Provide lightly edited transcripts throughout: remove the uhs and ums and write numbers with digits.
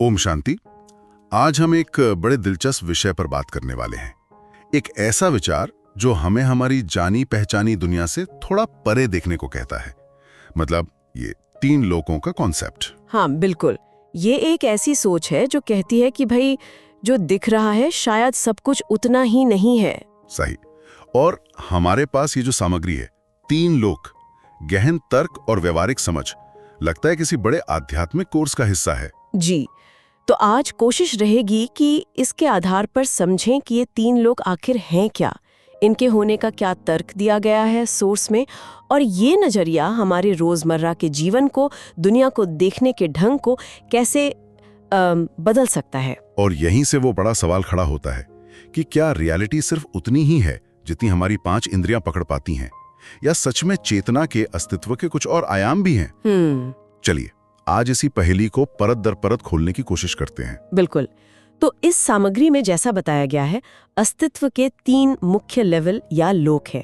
ओम शांति। आज हम एक बड़े दिलचस्प विषय पर बात करने वाले हैं। एक ऐसा विचार जो हमें हमारी जानी पहचानी दुनिया से थोड़ा परे देखने को कहता है। मतलब ये तीन लोकों का कॉन्सेप्ट। हाँ बिल्कुल, ये एक ऐसी सोच है जो कहती है कि भाई जो दिख रहा है शायद सब कुछ उतना ही नहीं है। सही। और हमारे पास ये जो सामग्री है, तीन लोक, गहन तर्क और व्यवहारिक समझ, लगता है किसी बड़े आध्यात्मिक कोर्स का हिस्सा है। जी, तो आज कोशिश रहेगी कि इसके आधार पर समझें कि ये तीन लोग आखिर हैं क्या, इनके होने का क्या तर्क दिया गया है सोर्स में, और ये नज़रिया हमारे रोज़मर्रा के जीवन को, दुनिया को देखने के ढंग को कैसे बदल सकता है। और यहीं से वो बड़ा सवाल खड़ा होता है कि क्या रियलिटी सिर्फ उतनी ही है जितनी हमारी पांच इंद्रियां पकड़ पाती हैं, या सच में चेतना के अस्तित्व के कुछ और आयाम भी हैं। चलिए आज इसी पहेली को परत दर परत खोलने की कोशिश करते हैं। बिल्कुल। तो इस सामग्री में जैसा बताया गया है, अस्तित्व के तीन मुख्य लेवल या लोक हैं।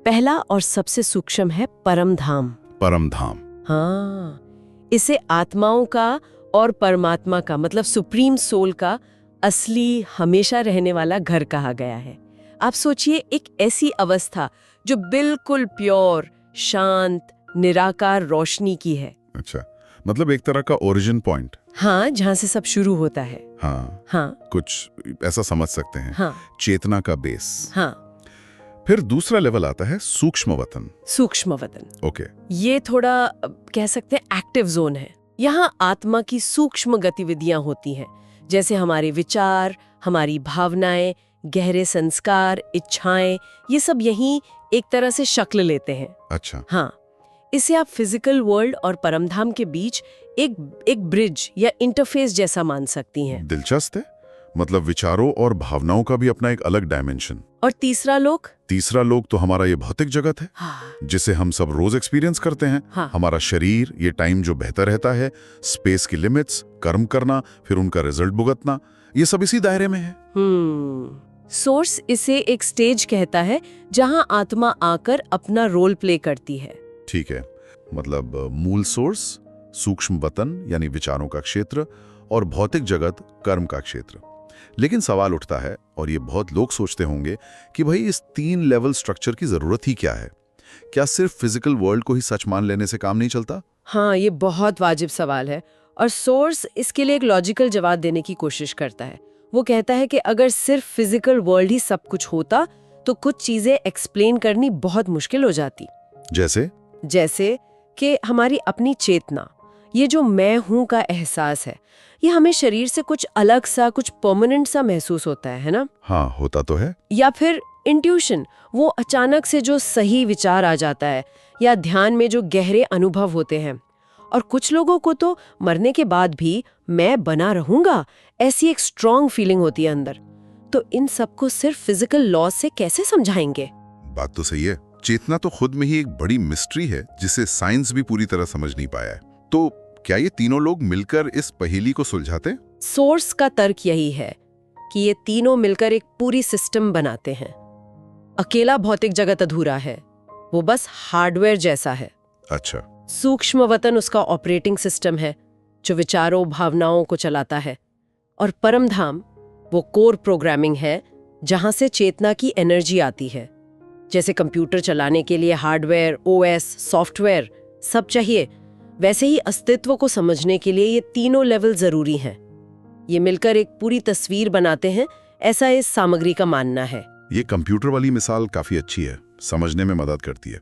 पहला और सबसे सूक्ष्म है परम धाम। परम धाम, हाँ, इसे आत्माओं का और परमात्मा का, मतलब सुप्रीम सोल का असली हमेशा रहने वाला घर कहा गया है। आप सोचिए, एक ऐसी अवस्था जो बिल्कुल प्योर, शांत, निराकार रोशनी की है। अच्छा, मतलब एक तरह का ओरिजिन पॉइंट। हाँ, जहाँ से सब शुरू होता है। हाँ, कुछ ऐसा समझ सकते हैं। हाँ, चेतना का बेस। हाँ। फिर दूसरा लेवल आता है सूक्ष्म वतन। सूक्ष्म वतन, ओके। ये थोड़ा कह सकते हैं एक्टिव जोन है। यहाँ आत्मा की सूक्ष्म गतिविधियां होती हैं, जैसे हमारे विचार, हमारी भावनाएं, गहरे संस्कार, इच्छाएं, ये सब यहीं एक तरह से शक्ल लेते हैं। अच्छा। हाँ, इसे आप फिजिकल वर्ल्ड और परमधाम के बीच एक ब्रिज या इंटरफेस जैसा मान सकती हैं। दिलचस्प है। मतलब विचारों और भावनाओं का भी अपना एक अलग डायमेंशन। और तीसरा लोक? तीसरा लोक तो हमारा ये भौतिक जगत है। हाँ, जिसे हम सब रोज एक्सपीरियंस करते हैं। हाँ। हमारा शरीर, ये टाइम जो बेहतर रहता है, स्पेस की लिमिट्स, कर्म करना, फिर उनका रिजल्ट भुगतना, ये सब इसी दायरे में है। सोर्स इसे एक स्टेज कहता है जहां आत्मा आकर अपना रोल प्ले करती है। ठीक है, मतलब मूल सोर्स, सूक्ष्म वतन यानी विचारों का क्षेत्र, और भौतिक जगत, कर्म का क्षेत्र। लेकिन सवाल उठता है, और ये बहुत लोग सोचते होंगे, कि भाई इस तीन लेवल स्ट्रक्चर की जरूरत ही क्या है? क्या सिर्फ फिजिकल वर्ल्ड को ही सच मान लेने से काम नहीं चलता? हाँ, ये बहुत वाजिब सवाल है, और सोर्स इसके लिए एक लॉजिकल जवाब देने की कोशिश करता है। वो कहता है कि अगर सिर्फ फिजिकल वर्ल्ड ही सब कुछ होता तो कुछ चीजें एक्सप्लेन करनी बहुत मुश्किल हो जाती। जैसे कि हमारी अपनी चेतना, ये जो मैं हूं का एहसास है, ये हमें शरीर से कुछ अलग सा, कुछ परमानेंट सा महसूस होता है ना? हाँ, होता तो है। या फिर इंट्यूशन, वो अचानक से जो सही विचार आ जाता है, या ध्यान में जो गहरे अनुभव होते हैं। और कुछ लोगों को तो मरने के बाद भी मैं बना रहूंगा, ऐसी एक स्ट्रॉन्ग फीलिंग होती है अंदर। तो इन सबको सिर्फ फिजिकल लॉ से कैसे समझाएंगे? बात तो सही है। चेतना तो खुद में ही एक बड़ी मिस्ट्री है जिसे साइंस भी पूरी तरह समझ नहीं पाया है। तो क्या ये तीनों लोग मिलकर इस पहेली को सुलझाते? सोर्स का तर्क यही है कि ये तीनों मिलकर एक पूरी सिस्टम बनाते हैं। अकेला भौतिक जगत अधूरा है, वो बस हार्डवेयर जैसा है। अच्छा। सूक्ष्म वतन उसका ऑपरेटिंग सिस्टम है जो विचारों, भावनाओं को चलाता है। और परम धाम वो कोर प्रोग्रामिंग है जहां से चेतना की एनर्जी आती है। जैसे कंप्यूटर चलाने के लिए हार्डवेयर, ओएस, सॉफ्टवेयर सब चाहिए, वैसे ही अस्तित्व को समझने के लिए ये तीनों लेवल जरूरी हैं। ये मिलकर एक पूरी तस्वीर बनाते हैं, ऐसा इस सामग्री का मानना है। ये कंप्यूटर वाली मिसाल काफी अच्छी है, समझने में मदद करती है।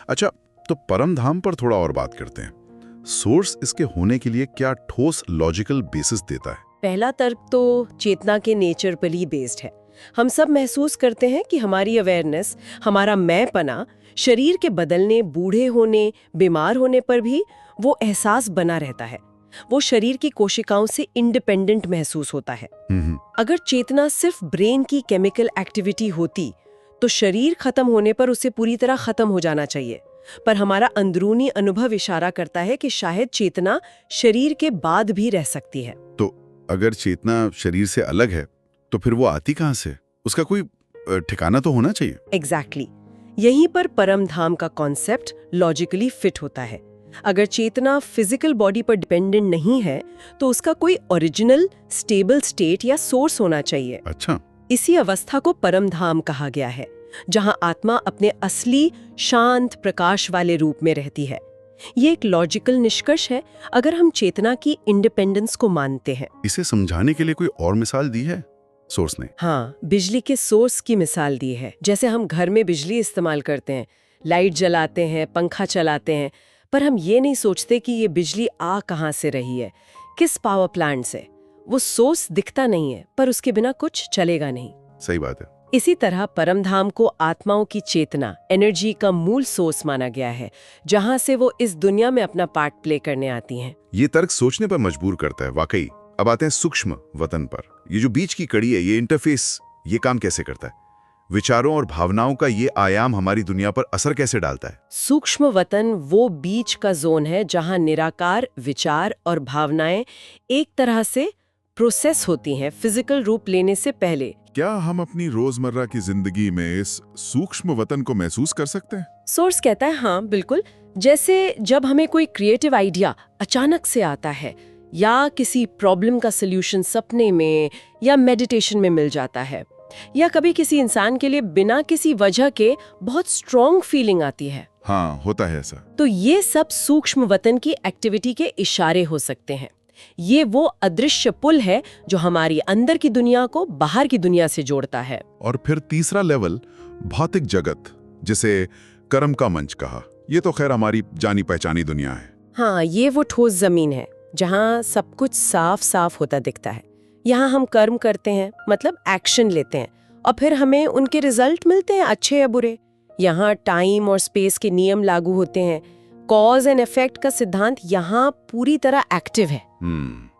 अच्छा, तो परम धाम पर थोड़ा और बात करते हैं। सोर्स इसके होने के लिए क्या ठोस लॉजिकल बेसिस देता है? पहला तर्क तो चेतना के नेचर पर ही बेस्ड है। हम सब महसूस करते हैं कि हमारी अवेयरनेस, हमारा मैंपना, शरीर के बदलने, बूढ़े होने, बीमार होने पर भी वो एहसास बना रहता है। वो शरीर की कोशिकाओं से इंडिपेंडेंट महसूस होता है। अगर चेतना सिर्फ ब्रेन की केमिकल एक्टिविटी होती तो शरीर खत्म होने पर उसे पूरी तरह खत्म हो जाना चाहिए। पर हमारा अंदरूनी अनुभव इशारा करता है कि शायद चेतना शरीर के बाद भी रह सकती है। तो अगर चेतना शरीर से अलग है तो फिर वो आती कहां से? उसका कोई ठिकाना तो होना चाहिए। एग्जैक्टली। यहीं पर परम धाम का कॉन्सेप्ट लॉजिकली फिट होता है। अगर चेतना फिजिकल बॉडी पर डिपेंडेंट नहीं है तो उसका कोई ओरिजिनल स्टेबल स्टेट या सोर्स होना चाहिए। अच्छा। इसी अवस्था को परम धाम कहा गया है, जहां आत्मा अपने असली शांत प्रकाश वाले रूप में रहती है। ये एक लॉजिकल निष्कर्ष है अगर हम चेतना की इंडिपेंडेंस को मानते हैं। इसे समझाने के लिए कोई और मिसाल दी है सोर्स ने? हाँ, बिजली के सोर्स की मिसाल दी है। जैसे हम घर में बिजली इस्तेमाल करते हैं, लाइट जलाते हैं, पंखा चलाते हैं, पर हम ये नहीं सोचते कि ये बिजली आ कहाँ से रही है, किस पावर प्लांट से। वो सोर्स दिखता नहीं है, पर उसके बिना कुछ चलेगा नहीं। सही बात है। इसी तरह परमधाम को आत्माओं की चेतना, एनर्जी का मूल सोर्स माना गया है, जहां से वो इस दुनिया में अपना पार्ट प्ले करने आती हैं। ये तर्क सोचने पर मजबूर करता है वाकई। अब आते हैं सूक्ष्म वतन पर। ये जो बीच की कड़ी है, ये इंटरफेस, ये काम कैसे करता है? विचारों और भावनाओं का ये आयाम हमारी दुनिया पर असर कैसे डालता है? सूक्ष्म वतन वो बीच का जोन है जहां निराकार विचार और भावनाएं एक तरह से प्रोसेस होती हैं फिजिकल रूप लेने से पहले। क्या हम अपनी रोजमर्रा की जिंदगी में इस सूक्ष्म वतन को महसूस कर सकते हैं? सोर्स कहता है हाँ बिल्कुल। जैसे जब हमें कोई क्रिएटिव आइडिया अचानक से आता है, या किसी प्रॉब्लम का सल्यूशन सपने में या मेडिटेशन में मिल जाता है, या कभी किसी इंसान के लिए बिना किसी वजह के बहुत स्ट्रॉन्ग फीलिंग आती है। हाँ, होता है ऐसा। तो ये सब सूक्ष्म वतन की एक्टिविटी के इशारे हो सकते हैं। ये वो अदृश्य पुल है जो हमारी अंदर की दुनिया को बाहर की दुनिया से जोड़ता है। और फिर तीसरा लेवल, भौतिक जगत, जिसे कर्म का मंच कहा। ये तो खैर हमारी जानी पहचानी दुनिया है। हाँ, ये वो ठोस जमीन है जहाँ सब कुछ साफ साफ होता दिखता है। यहाँ हम कर्म करते हैं, मतलब एक्शन लेते हैं, और फिर हमें उनके रिजल्ट मिलते हैं, अच्छे या बुरे। यहाँ टाइम और स्पेस के नियम लागू होते हैं। कॉज एंड इफेक्ट का सिद्धांत यहाँ पूरी तरह एक्टिव है।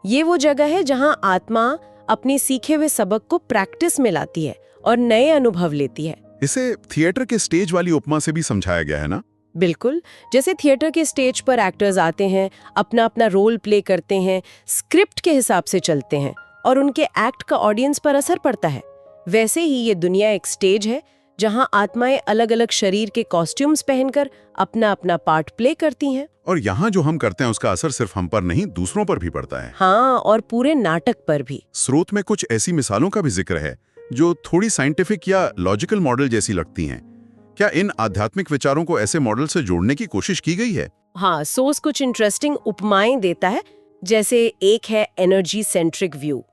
ये वो जगह है जहाँ आत्मा अपने सीखे हुए सबक को प्रैक्टिस में लाती है और नए अनुभव लेती है। इसे थिएटर के स्टेज वाली उपमा से भी समझाया गया है ना? बिल्कुल। जैसे थिएटर के स्टेज पर एक्टर्स आते हैं, अपना अपना रोल प्ले करते हैं, स्क्रिप्ट के हिसाब से चलते हैं और उनके एक्ट का ऑडियंस पर असर पड़ता है। वैसे ही ये दुनिया एक स्टेज है जहां आत्माएं अलग अलग शरीर के कॉस्ट्यूम्स पहनकर अपना अपना पार्ट प्ले करती हैं। और यहाँ जो हम करते हैं उसका असर सिर्फ हम पर नहीं, दूसरों पर भी पड़ता है। हाँ, और पूरे नाटक पर भी। स्रोत में कुछ ऐसी मिसालों का भी जिक्र है जो थोड़ी साइंटिफिक या लॉजिकल मॉडल जैसी लगती हैं। क्या इन आध्यात्मिक विचारों को ऐसे मॉडल से जोड़ने की कोशिश की गई है? हाँ, सोर्स कुछ इंटरेस्टिंग उपमाएं देता है। जैसे एक है एनर्जी सेंट्रिक व्यू।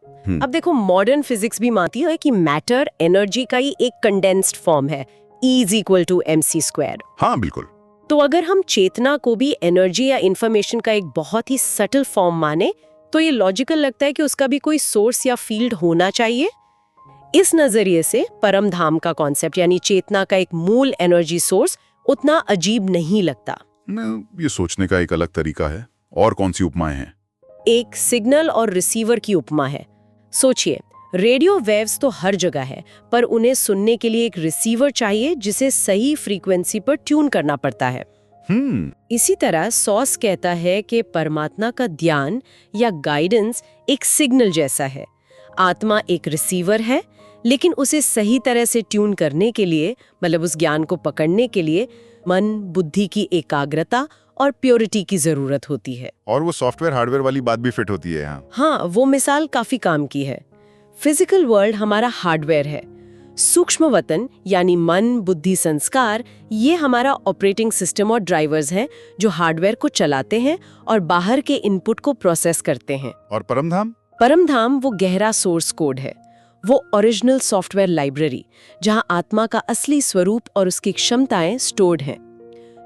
अब देखो, मॉडर्न फिजिक्स भी मानती है कि मैटर एनर्जी का ही एक कंडेंस्ड फॉर्म है, E=mc²। हाँ बिल्कुल। तो अगर हम चेतना को भी एनर्जी या इंफॉर्मेशन का एक बहुत ही सटल फॉर्म माने, तो ये लॉजिकल लगता है कि उसका भी कोई सोर्स या फील्ड होना चाहिए। इस नजरिए से परम धाम का कॉन्सेप्ट, यानी चेतना का एक मूल एनर्जी सोर्स, उतना अजीब नहीं लगता। ये सोचने का एक अलग तरीका है। और कौन सी उपमाएं हैं? एक सिग्नल और रिसीवर की उपमा है। सोचिए, रेडियो वेव्स तो हर जगह है, पर उन्हें सुनने के लिए एक रिसीवर चाहिए जिसे सही फ्रीक्वेंसी पर ट्यून करना पड़ता है। इसी तरह सॉस कहता है कि परमात्मा का ध्यान या गाइडेंस एक सिग्नल जैसा है। आत्मा एक रिसीवर है, लेकिन उसे सही तरह से ट्यून करने के लिए, मतलब उस ज्ञान को पकड़ने के लिए, मन बुद्धि की एकाग्रता और प्योरिटी की जरूरत होती है। और वो सॉफ्टवेयर हार्डवेयर वाली बात भी फिट होती है यहाँ। हाँ, वो मिसाल काफी काम की है। फिजिकल वर्ल्ड हमारा हार्डवेयर है। सूक्ष्म वतन यानी मन बुद्धि संस्कार, ये हमारा ऑपरेटिंग सिस्टम और ड्राइवर्स हैं जो हार्डवेयर को चलाते हैं और बाहर के इनपुट को प्रोसेस करते हैं। और परमधाम? परमधाम वो गहरा सोर्स कोड है, वो ओरिजिनल सॉफ्टवेयर लाइब्रेरी जहां आत्मा का असली स्वरूप और उसकी क्षमताएं स्टोर्ड हैं।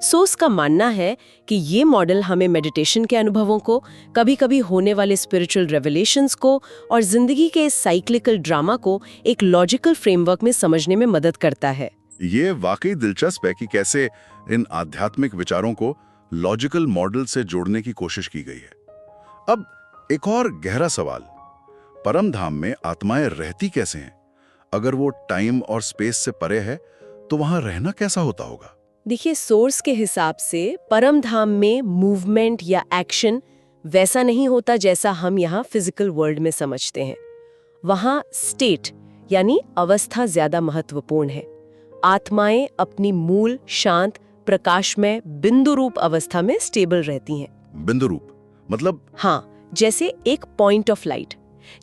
सोर्स का मानना है कि ये मॉडल हमें मेडिटेशन के अनुभवों को, कभी-कभी होने वाले स्पिरिचुअल रेवलेशंस को और जिंदगी के इस साइक्लिकल ड्रामा को एक लॉजिकल फ्रेमवर्क में समझने में मदद करता है। ये वाकई दिलचस्प है कि कैसे इन आध्यात्मिक विचारों को लॉजिकल मॉडल से जोड़ने की कोशिश की गई है। अब एक और गहरा सवाल, परम धाम में आत्माएं रहती कैसे हैं? अगर वो टाइम और स्पेस से परे है तो वहां रहना कैसा होता होगा? देखिए, सोर्स के हिसाब से परम धाम में मूवमेंट या एक्शन वैसा नहीं होता जैसा हम यहाँ फिजिकल वर्ल्ड में समझते हैं। वहाँ स्टेट यानी अवस्था ज्यादा महत्वपूर्ण है। आत्माएं अपनी मूल शांत प्रकाशमय बिंदु रूप अवस्था में स्टेबल रहती हैं। बिंदु रूप मतलब? हाँ, जैसे एक पॉइंट ऑफ लाइट।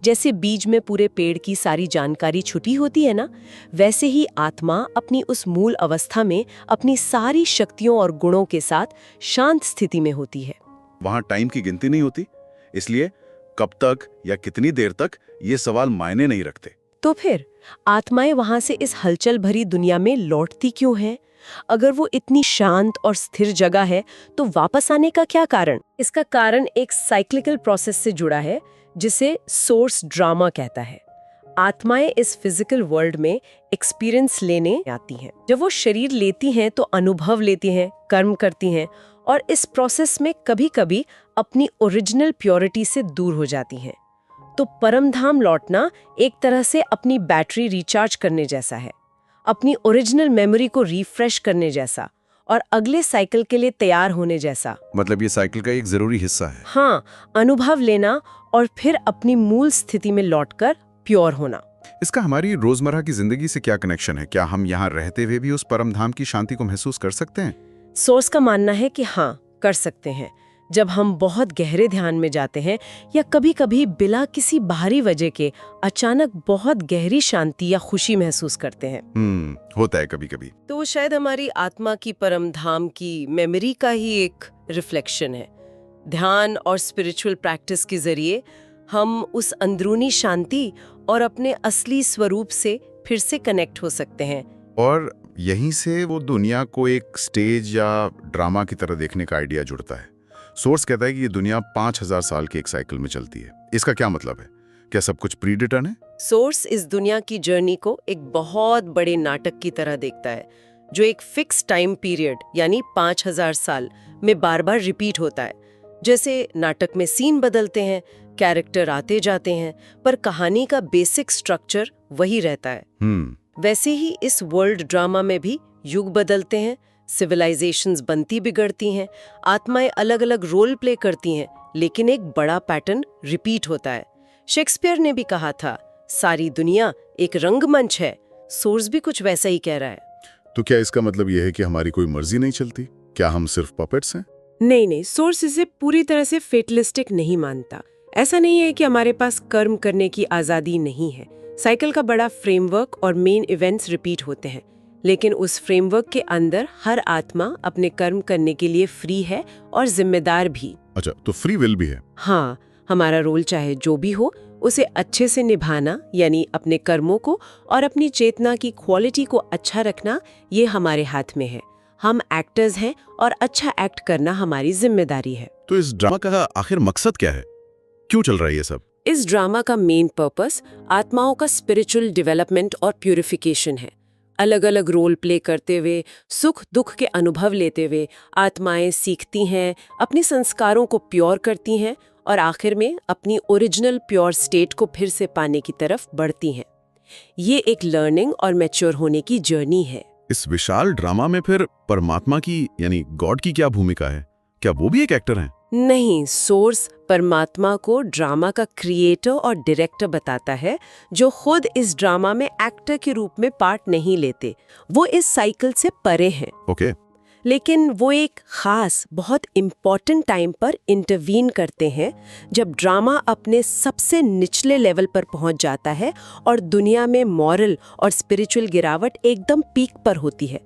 जैसे बीज में पूरे पेड़ की सारी जानकारी छुपी होती है ना, वैसे ही आत्मा अपनी उस मूल अवस्था में अपनी सारी शक्तियों और गुणों के साथ शांत स्थिति में होती है। वहां टाइम की गिनती नहीं होती, इसलिए कब तक या कितनी देर तक ये सवाल मायने नहीं रखते। तो फिर आत्माएं वहां से इस हलचल भरी दुनिया में लौटती क्यों हैं? अगर वो इतनी शांत और स्थिर जगह है तो वापस आने का क्या कारण? इसका कारण एक साइक्लिकल प्रोसेस से जुड़ा है जिसे सोर्स ड्रामा कहता है। आत्माएं इस फिजिकल वर्ल्ड में एक्सपीरियंस लेने आती हैं। जब वो शरीर लेती हैं तो अनुभव लेती हैं, कर्म करती हैं और इस प्रोसेस में कभी-कभी अपनी ओरिजिनल प्योरिटी से दूर हो जाती हैं। तो परमधाम लौटना एक तरह से अपनी बैटरी रिचार्ज करने जैसा है, अपनी ओरिजिनल मेमोरी को रिफ्रेश करने जैसा और अगले साइकिल के लिए तैयार होने जैसा। मतलब ये साइकिल का एक जरूरी हिस्सा है। हाँ, अनुभव लेना और फिर अपनी मूल स्थिति में लौटकर प्योर होना। इसका हमारी रोजमर्रा की जिंदगी से क्या कनेक्शन है? क्या हम यहाँ रहते हुए भी उस परमधाम की शांति को महसूस कर सकते हैं? सोर्स का मानना है कि हाँ, कर सकते हैं। जब हम बहुत गहरे ध्यान में जाते हैं या कभी-कभी बिना किसी बाहरी वजह के अचानक बहुत गहरी शांति या खुशी महसूस करते हैं। होता है कभी-कभी। तो वो शायद हमारी आत्मा की परमधाम की मेमोरी का ही एक रिफ्लेक्शन है। ध्यान और स्पिरिचुअल प्रैक्टिस के जरिए हम उस अंदरूनी शांति और अपने असली स्वरूप से फिर से कनेक्ट हो सकते हैं। और यहीं से वो दुनिया को एक स्टेज या ड्रामा की तरह देखने का आइडिया जुड़ता है। सोर्स कहता है कि ये दुनिया 5000 साल के एक साइकिल में चलती है। इसका क्या मतलब है? क्या सब कुछ प्री डिटर्न है? सोर्स इस दुनिया की जर्नी को एक बहुत बड़े नाटक की तरह देखता है, जो एक फिक्स टाइम पीरियड यानी 5000 साल में बार बार रिपीट होता है। जैसे नाटक में सीन बदलते हैं, कैरेक्टर आते जाते हैं, पर कहानी का बेसिक स्ट्रक्चर वही रहता है। वैसे ही इस वर्ल्ड ड्रामा में भी युग बदलते हैं, सिविलाइजेशंस बनती बिगड़ती हैं, आत्माएं अलग अलग रोल प्ले करती हैं, लेकिन एक बड़ा पैटर्न रिपीट होता है। शेक्सपियर ने भी कहा था, सारी दुनिया एक रंगमंच है। सोर्स भी कुछ वैसा ही कह रहा है। तो क्या इसका मतलब यह है कि हमारी कोई मर्जी नहीं चलती? क्या हम सिर्फ पपेट्स हैं? नहीं, सोर्स इसे पूरी तरह से फेटलिस्टिक नहीं मानता। ऐसा नहीं है कि हमारे पास कर्म करने की आजादी नहीं है। साइकिल का बड़ा फ्रेमवर्क और मेन इवेंट्स रिपीट होते हैं, लेकिन उस फ्रेमवर्क के अंदर हर आत्मा अपने कर्म करने के लिए फ्री है और जिम्मेदार भी। अच्छा, तो फ्री विल भी है? हाँ, हमारा रोल चाहे जो भी हो उसे अच्छे से निभाना, यानी अपने कर्मों को और अपनी चेतना की क्वालिटी को अच्छा रखना, ये हमारे हाथ में है। हम एक्टर्स हैं और अच्छा एक्ट करना हमारी जिम्मेदारी है। तो इस ड्रामा का आखिर मकसद क्या है? क्यों चल रहा है ये सब? इस ड्रामा का मेन पर्पस आत्माओं का स्पिरिचुअल डेवलपमेंट और प्यूरिफिकेशन है। अलग अलग रोल प्ले करते हुए, सुख दुख के अनुभव लेते हुए आत्माएं सीखती हैं, अपने संस्कारों को प्योर करती हैं और आखिर में अपनी ओरिजिनल प्योर स्टेट को फिर से पाने की तरफ बढ़ती हैं। ये एक लर्निंग और मैच्योर होने की जर्नी है। इस विशाल ड्रामा में फिर परमात्मा की यानी गॉड की क्या भूमिका है? क्या वो भी एक एक्टर हैं? नहीं, सोर्स परमात्मा को ड्रामा का क्रिएटर और डायरेक्टर बताता है, जो खुद इस ड्रामा में एक्टर के रूप में पार्ट नहीं लेते। वो इस साइकिल से परे हैं। ओके। लेकिन वो एक खास बहुत इम्पोर्टेंट टाइम पर इंटरवीन करते हैं, जब ड्रामा अपने सबसे निचले लेवल पर पहुंच जाता है और दुनिया में मॉरल और स्पिरिचुअल गिरावट एकदम पीक पर होती है।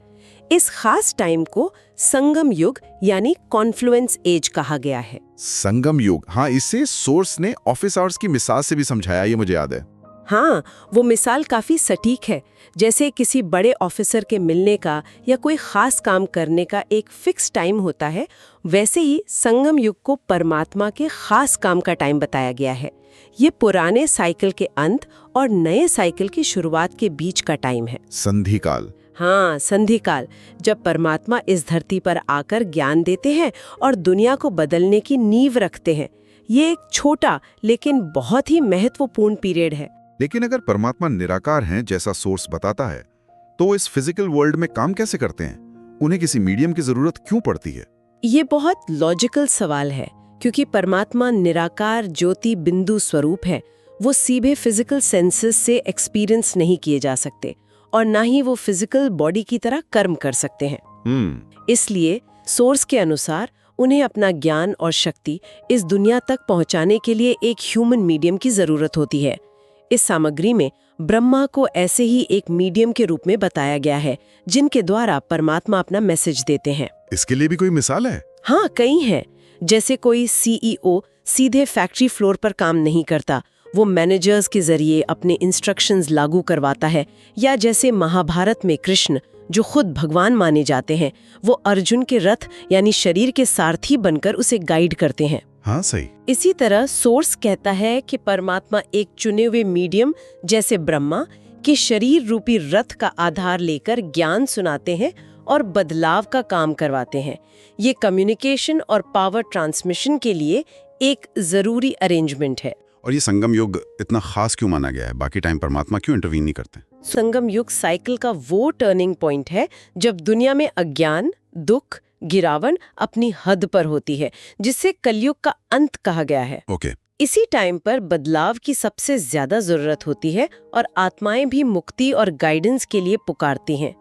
इस खास टाइम को संगम युग यानी कॉन्फ्लुएंस एज कहा गया है। संगम युग, हाँ, इसे सोर्स ने ऑफिस आवर्स की मिसाल से भी समझाया, ये मुझे याद है। हाँ, वो मिसाल काफी सटीक है। जैसे किसी बड़े ऑफिसर के मिलने का या कोई खास काम करने का एक फिक्स टाइम होता है, वैसे ही संगम युग को परमात्मा के खास काम का टाइम बताया गया है। ये पुराने साइकिल के अंत और नए साइकिल की शुरुआत के बीच का टाइम है। संधि काल। हाँ, संधि काल, जब परमात्मा इस धरती पर आकर ज्ञान देते हैं और दुनिया को बदलने की नींव रखते हैं। ये एक छोटा लेकिन बहुत ही महत्वपूर्ण पीरियड है। लेकिन अगर परमात्मा निराकार हैं जैसा सोर्स बताता है, तो इस फिजिकल वर्ल्ड में काम कैसे करते हैं? उन्हें किसी मीडियम की जरूरत क्यों पड़ती है? ये बहुत लॉजिकल सवाल है, क्योंकि परमात्मा निराकार ज्योति बिंदु स्वरूप है। वो सीधे फिजिकल सेंसेस से एक्सपीरियंस नहीं किए जा सकते और ना ही वो फिजिकल बॉडी की तरह कर्म कर सकते हैं। इसलिए सोर्स के अनुसार उन्हें अपना ज्ञान और शक्ति इस दुनिया तक पहुंचाने के लिए एक ह्यूमन मीडियम की जरूरत होती है। इस सामग्री में ब्रह्मा को ऐसे ही एक मीडियम के रूप में बताया गया है जिनके द्वारा परमात्मा अपना मैसेज देते हैं। इसके लिए भी कोई मिसाल है? हाँ, कई हैं। जैसे कोई सीईओ सीधे फैक्ट्री फ्लोर पर काम नहीं करता, वो मैनेजर्स के जरिए अपने इंस्ट्रक्शंस लागू करवाता है। या जैसे महाभारत में कृष्ण, जो खुद भगवान माने जाते हैं, वो अर्जुन के रथ यानी शरीर के सारथी बनकर उसे गाइड करते हैं। हाँ, सही। इसी तरह सोर्स कहता है कि परमात्मा एक चुने हुए मीडियम जैसे ब्रह्मा के शरीर रूपी रथ का आधार लेकर ज्ञान सुनाते हैं और बदलाव का काम करवाते हैं। ये कम्युनिकेशन और पावर ट्रांसमिशन के लिए एक जरूरी अरेंजमेंट है। और ये संगम युग इतना खास क्यों माना गया है? बाकी टाइम परमात्मा क्यों इंटरवीन नहीं करते? संगम युग साइकिल का वो टर्निंग पॉइंट है जब दुनिया में अज्ञान, दुख, गिरावट अपनी हद पर होती है, जिससे कलयुग का अंत कहा गया है। ओके। इसी टाइम पर बदलाव की सबसे ज्यादा जरूरत होती है और आत्माएं भी मुक्ति और गाइडेंस के लिए पुकारती हैं।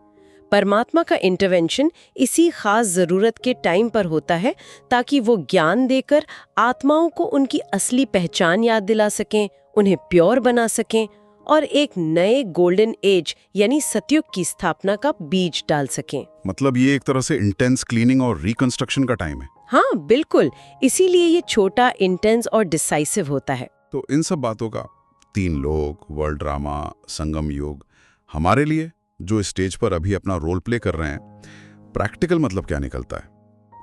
परमात्मा का इंटरवेंशन इसी खास जरूरत के टाइम पर होता है ताकि वो ज्ञान देकर आत्माओं को उनकी असली पहचान याद दिला सकें, उन्हें प्योर बना सकें और एक नए गोल्डन एज यानी सतयुग की स्थापना का बीज डाल सकें। मतलब ये एक तरह से इंटेंस क्लीनिंग और रिकंस्ट्रक्शन का टाइम है। हाँ, बिल्कुल। इसीलिए ये छोटा, इंटेंस और डिसाइसिव होता है। तो इन सब बातों का 3 लोग, वर्ल्ड ड्रामा, संगम युग, हमारे लिए जो स्टेज पर अभी अपना रोल प्ले कर रहे हैं, प्रैक्टिकल मतलब क्या निकलता है?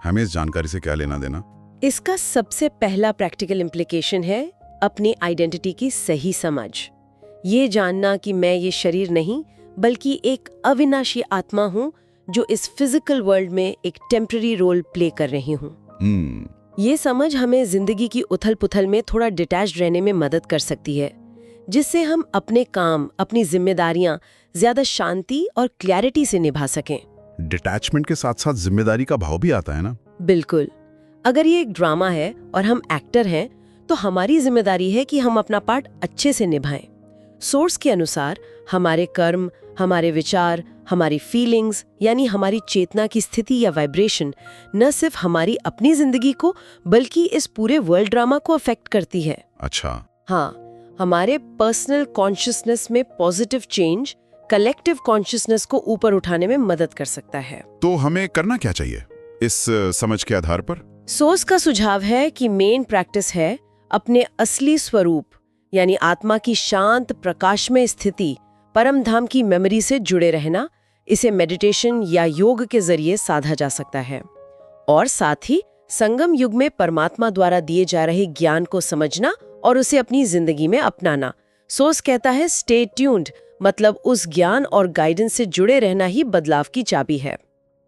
हमें इस जानकारी से क्या लेना देना? इसका सबसे पहला प्रैक्टिकल इम्प्लीकेशन है अपनी आइडेंटिटी की सही समझ। ये जानना कि मैं ये शरीर नहीं बल्कि एक अविनाशी आत्मा हूँ जो इस फिजिकल वर्ल्ड में एक टेम्पररी रोल प्ले कर रही हूँ। ये समझ हमें जिंदगी की उथल-पुथल में थोड़ा डिटैच्ड रहने में मदद कर सकती है, जिससे हम अपने काम, अपनी जिम्मेदारियां ज्यादा शांति और क्लैरिटी से निभा सकें। डिटैचमेंट के साथ साथ जिम्मेदारी का भाव भी आता है ना? बिल्कुल। अगर ये एक ड्रामा है और हम एक्टर हैं, तो हमारी जिम्मेदारी है कि हम अपना पार्ट अच्छे से निभाएं। सोर्स के अनुसार हमारे कर्म, हमारे विचार, हमारी फीलिंग्स यानी हमारी चेतना की स्थिति या वाइब्रेशन न सिर्फ हमारी अपनी जिंदगी को बल्कि इस पूरे वर्ल्ड ड्रामा को अफेक्ट करती है। अच्छा। हाँ, हमारे पर्सनल कॉन्शियसनेस में पॉजिटिव चेंज कलेक्टिव कॉन्शियसनेस को ऊपर उठाने में मदद कर सकता है। तो हमें करना क्या चाहिए इस समझ के आधार पर? सोर्स का सुझाव है कि मेन प्रैक्टिस है अपने असली स्वरूप यानी आत्मा की शांत प्रकाशमय स्थिति, परम धाम की मेमोरी से जुड़े रहना। इसे मेडिटेशन या योग के जरिए साधा जा सकता है और साथ ही संगम युग में परमात्मा द्वारा दिए जा रहे ज्ञान को समझना और उसे अपनी जिंदगी में अपनाना। सोर्स कहता है स्टे ट्यून्ड, मतलब उस ज्ञान और गाइडेंस से जुड़े रहना ही बदलाव की चाबी है।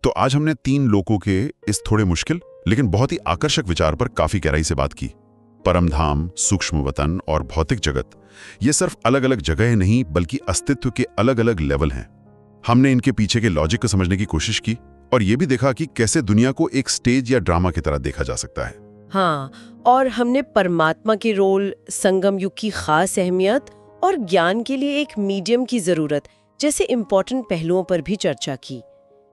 तो आज हमने 3 लोकों के इस थोड़े मुश्किल लेकिन बहुत ही आकर्षक विचार पर काफी गहराई से बात की। परमधाम, सूक्ष्म वतन और भौतिक जगत, ये सिर्फ अलग अलग जगह नहीं बल्कि अस्तित्व के अलग अलग लेवल हैं। हमने इनके पीछे के लॉजिक को समझने की कोशिश की और ये भी देखा कि कैसे दुनिया को एक स्टेज या ड्रामा की तरह देखा जा सकता है। हाँ, और हमने परमात्मा के रोल, संगम युग की खास अहमियत और ज्ञान के लिए एक मीडियम की जरूरत जैसे इम्पोर्टेंट पहलुओं पर भी चर्चा की।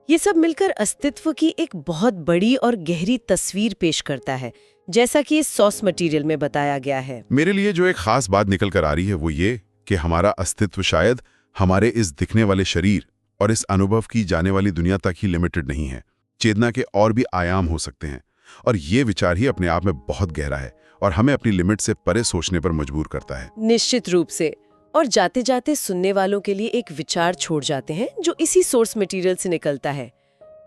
ये सब मिलकर अस्तित्व की एक बहुत बड़ी और गहरी तस्वीर पेश करता है, जैसा कि इस सोर्स मटेरियल में बताया गया है। मेरे लिए जो एक खास बात निकल कर आ रही है वो ये कि हमारा अस्तित्व शायद हमारे इस दिखने वाले शरीर और इस अनुभव की जाने वाली दुनिया तक ही लिमिटेड नहीं है। चेतना के और भी आयाम हो सकते हैं और ये विचार ही अपने आप में बहुत गहरा है और हमें अपनी लिमिट से परे सोचने पर मजबूर करता है। निश्चित रूप से। और जाते जाते सुनने वालों के लिए एक विचार छोड़ जाते हैं जो इसी सोर्स मटेरियल से निकलता है।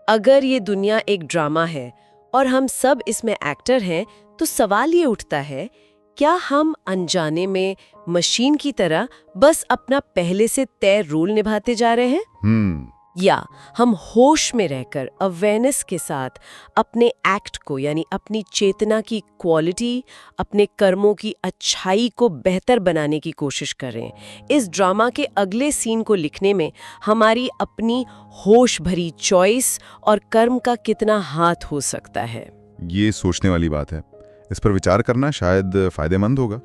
अगर ये दुनिया एक ड्रामा है और हम सब इसमें एक्टर हैं, तो सवाल ये उठता है, क्या हम अनजाने में मशीन की तरह बस अपना पहले से तय रोल निभाते जा रहे हैं? या हम होश में रहकर अवेयरनेस के साथ अपने एक्ट को यानी अपनी चेतना की क्वालिटी, अपने कर्मों की अच्छाई को बेहतर बनाने की कोशिश करें? इस ड्रामा के अगले सीन को लिखने में हमारी अपनी होश भरी चॉइस और कर्म का कितना हाथ हो सकता है? ये सोचने वाली बात है। इस पर विचार करना शायद फायदेमंद होगा।